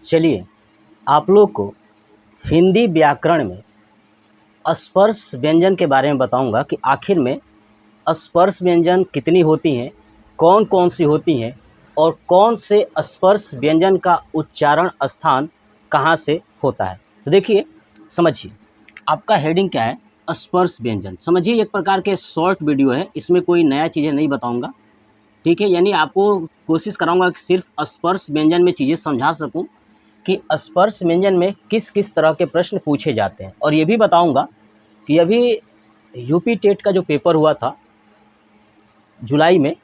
चलिए आप लोग को हिंदी व्याकरण में स्पर्श व्यंजन के बारे में बताऊंगा कि आखिर में स्पर्श व्यंजन कितनी होती हैं, कौन कौन सी होती हैं और कौन से स्पर्श व्यंजन का उच्चारण स्थान कहाँ से होता है। तो देखिए समझिए, आपका हेडिंग क्या है, स्पर्श व्यंजन। समझिए एक प्रकार के शॉर्ट वीडियो है, इसमें कोई नया चीज़ें नहीं बताऊंगा, ठीक है। यानी आपको कोशिश कराऊंगा कि सिर्फ स्पर्श व्यंजन में चीज़ें समझा सकूं कि स्पर्श व्यंजन में किस किस तरह के प्रश्न पूछे जाते हैं। और ये भी बताऊंगा कि अभी यूपी टेट का जो पेपर हुआ था जुलाई में,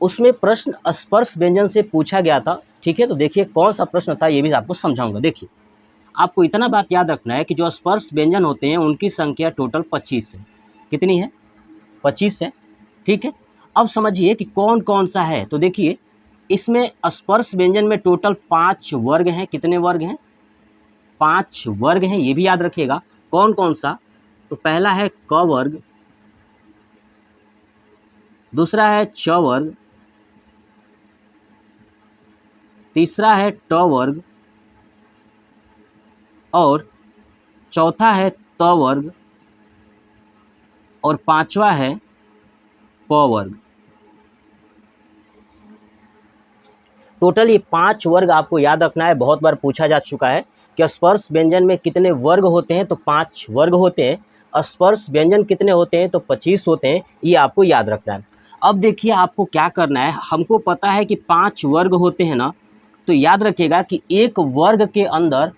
उसमें प्रश्न स्पर्श व्यंजन से पूछा गया था, ठीक है। तो देखिए कौन सा प्रश्न था, ये भी आपको समझाऊंगा। देखिए आपको इतना बात याद रखना है कि जो स्पर्श व्यंजन होते हैं उनकी संख्या टोटल 25 है। कितनी है? 25 है, ठीक है। अब समझिए कि कौन कौन सा है। तो देखिए इसमें स्पर्श व्यंजन में टोटल 5 वर्ग हैं। कितने वर्ग हैं? 5 वर्ग हैं, ये भी याद रखिएगा। कौन कौन सा? तो पहला है क वर्ग, दूसरा है च वर्ग, तीसरा है ट वर्ग और चौथा है त वर्ग और पांचवा है प वर्ग। टोटल ये 5 वर्ग आपको याद रखना है। बहुत बार पूछा जा चुका है कि स्पर्श व्यंजन में कितने वर्ग होते हैं, तो 5 वर्ग होते हैं। स्पर्श व्यंजन कितने होते हैं, तो 25 होते हैं। ये आपको याद रखना है। अब देखिए आपको क्या करना है, हमको पता है कि 5 वर्ग होते हैं ना, तो याद रखिएगा कि एक वर्ग के अंदर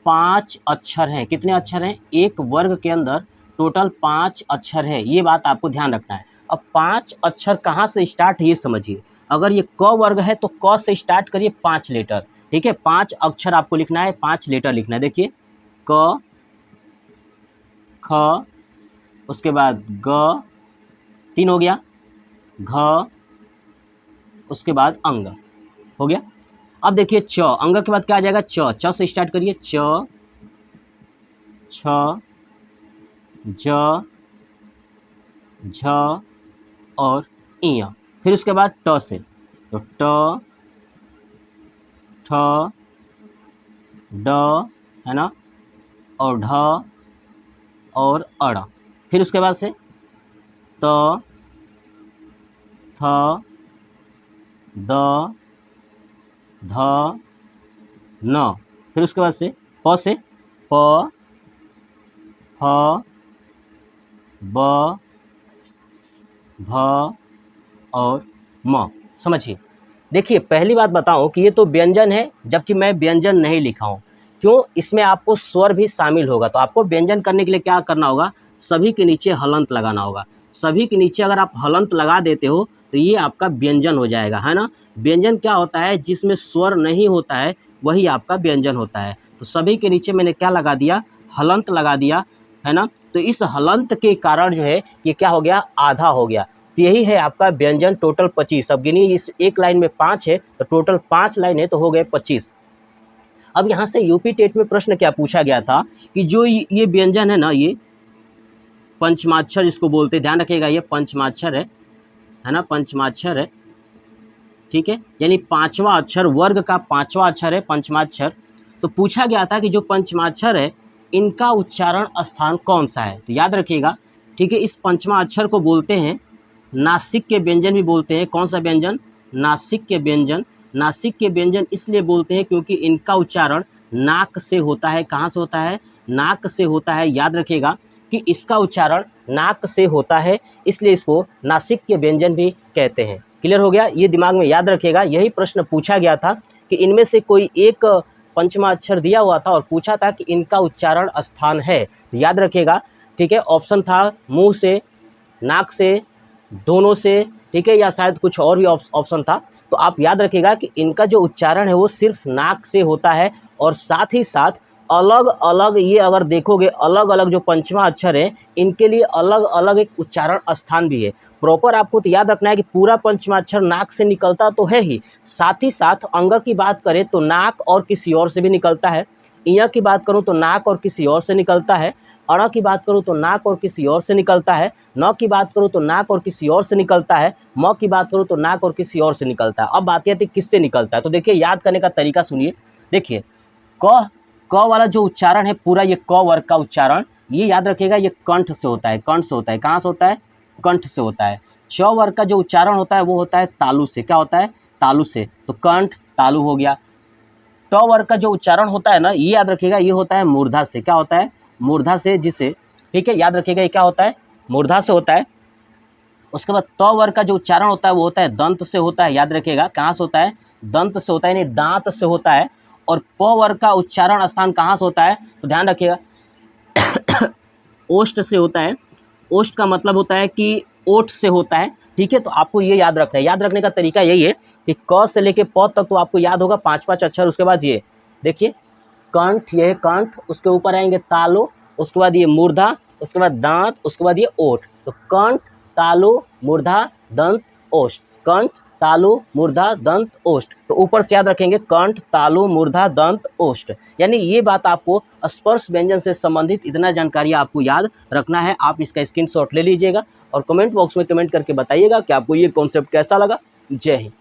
5 अक्षर हैं। कितने अक्षर हैं? एक वर्ग के अंदर टोटल 5 अक्षर है, ये बात आपको ध्यान रखना है। अब 5 अक्षर कहाँ से स्टार्ट, ये समझिए। अगर ये क वर्ग है तो क से स्टार्ट करिए 5 लेटर, ठीक है। 5 अक्षर आपको लिखना है, 5 लेटर लिखना है। देखिए क, ख, उसके बाद ग, 3 हो गया, घ, उसके बाद अंग हो गया। अब देखिए च, अंग के बाद क्या आ जाएगा? च, च से स्टार्ट करिए। च, छ, ज, झ और इय। फिर उसके बाद ट से, तो ट, ठ, ड, है ना, और ढ और अड़। फिर उसके बाद से त, थ, द, ध, न। फिर उसके बाद से प से प, फ, ब, भ और म। समझिए देखिए पहली बात बताऊं कि ये तो व्यंजन है, जबकि मैं व्यंजन नहीं लिखा हूं। क्यों? इसमें आपको स्वर भी शामिल होगा। तो आपको व्यंजन करने के लिए क्या करना होगा? सभी के नीचे हलंत लगाना होगा। सभी के नीचे अगर आप हलंत लगा देते हो तो ये आपका व्यंजन हो जाएगा, है ना। व्यंजन क्या होता है? जिसमें स्वर नहीं होता है वही आपका व्यंजन होता है। तो सभी के नीचे मैंने क्या लगा दिया? हलंत लगा दिया, है ना। तो इस हलंत के कारण जो है ये क्या हो गया? आधा हो गया। तो यही है आपका व्यंजन। टोटल 25। अब गिनिए, इस एक लाइन में 5 है तो टोटल 5 लाइन है, तो हो गए 25। अब यहाँ से यूपी टेट में प्रश्न क्या पूछा गया था कि जो ये व्यंजन है ना, ये पंचमाक्षर जिसको बोलते हैं, ध्यान रखिएगा ये पंचमाक्षर है ना, पंचमाक्षर है, ठीक है। यानी 5वां अक्षर, वर्ग का 5वां अक्षर है पंचमाक्षर। तो पूछा गया था कि जो पंचमाक्षर है इनका उच्चारण स्थान कौन सा है। तो याद रखिएगा, ठीक है। इस पंचमा अक्षर को बोलते हैं नासिक के व्यंजन भी बोलते हैं। कौन सा व्यंजन? नासिक के व्यंजन। नासिक के व्यंजन इसलिए बोलते हैं क्योंकि इनका उच्चारण नाक से होता है। कहाँ से होता है? नाक से होता है। याद रखिएगा कि इसका उच्चारण नाक से होता है, इसलिए इसको नासिक के व्यंजन भी कहते हैं। क्लियर हो गया? ये दिमाग में याद रखिएगा। यही प्रश्न पूछा गया था कि इनमें से कोई एक पंचमा अक्षर दिया हुआ था और पूछा था कि इनका उच्चारण स्थान है। याद रखिएगा, ठीक है। ऑप्शन था मुंह से, नाक से, दोनों से, ठीक है, या शायद कुछ और भी ऑप्शन था। तो आप याद रखिएगा कि इनका जो उच्चारण है वो सिर्फ नाक से होता है। और साथ ही साथ अलग अलग, ये अगर देखोगे अलग अलग जो पंचमा अक्षर है इनके लिए अलग अलग एक उच्चारण स्थान भी है। प्रॉपर आपको तो याद रखना है कि पूरा पंचमा अक्षर नाक से निकलता तो है ही, साथ ही साथ अंग की बात करें तो नाक और किसी और से भी निकलता है। इया की बात करूँ तो नाक और किसी और से निकलता है। अड़ा की बात करूँ तो नाक और किसी और से निकलता है। न की बात करूँ तो नाक और किसी और से निकलता है। म की बात करूँ तो नाक और किसी और से निकलता है। अब बात आती है किससे निकलता है। तो देखिए याद करने का तरीका सुनिए। देखिए क वाला जो उच्चारण है पूरा, ये क वर्ग का उच्चारण, ये याद रखिएगा, ये कंठ से होता है, कंठ से होता है। कहाँ से होता है? कंठ से होता है। च वर्ग का जो उच्चारण होता है वो होता है तालु से। क्या होता है? तालु से। तो कंठ तालु हो गया। ट वर्ग का जो उच्चारण होता है ना, ये याद रखिएगा, ये होता है मूर्धा से। क्या होता है? मूर्धा से, जिसे, ठीक है, याद रखिएगा, ये क्या होता है? मूर्धा से होता है। उसके बाद त वर्ग का जो उच्चारण होता है वो होता है दंत से होता है। याद रखिएगा, कहाँ से होता है? दंत से होता है, यानी दांत से होता है। और प वर्ग का उच्चारण स्थान कहाँ से होता है? तो ध्यान रखिएगा, ओष्ठ से होता है। ओष्ठ का मतलब होता है कि ओठ से होता है, ठीक है। तो आपको ये याद रखना है। याद रखने का तरीका यही है कि क से लेके प तक तो आपको याद होगा 5-5 अक्षर। उसके बाद ये देखिए कंठ, ये कंठ, उसके ऊपर आएंगे तालु, उसके बाद ये मूर्धा, उसके बाद दांत, उसके बाद ये ओठ। तो कंठ तालु मूर्धा दंत ओष्ठ, कंठ तालु मूर्धा दंत ओष्ठ। तो ऊपर से याद रखेंगे कंठ तालु मूर्धा दंत ओष्ठ। यानी ये बात आपको स्पर्श व्यंजन से संबंधित इतना जानकारी आपको याद रखना है। आप इसका स्क्रीनशॉट ले लीजिएगा और कमेंट बॉक्स में कमेंट करके बताइएगा कि आपको ये कॉन्सेप्ट कैसा लगा। जय हिंद।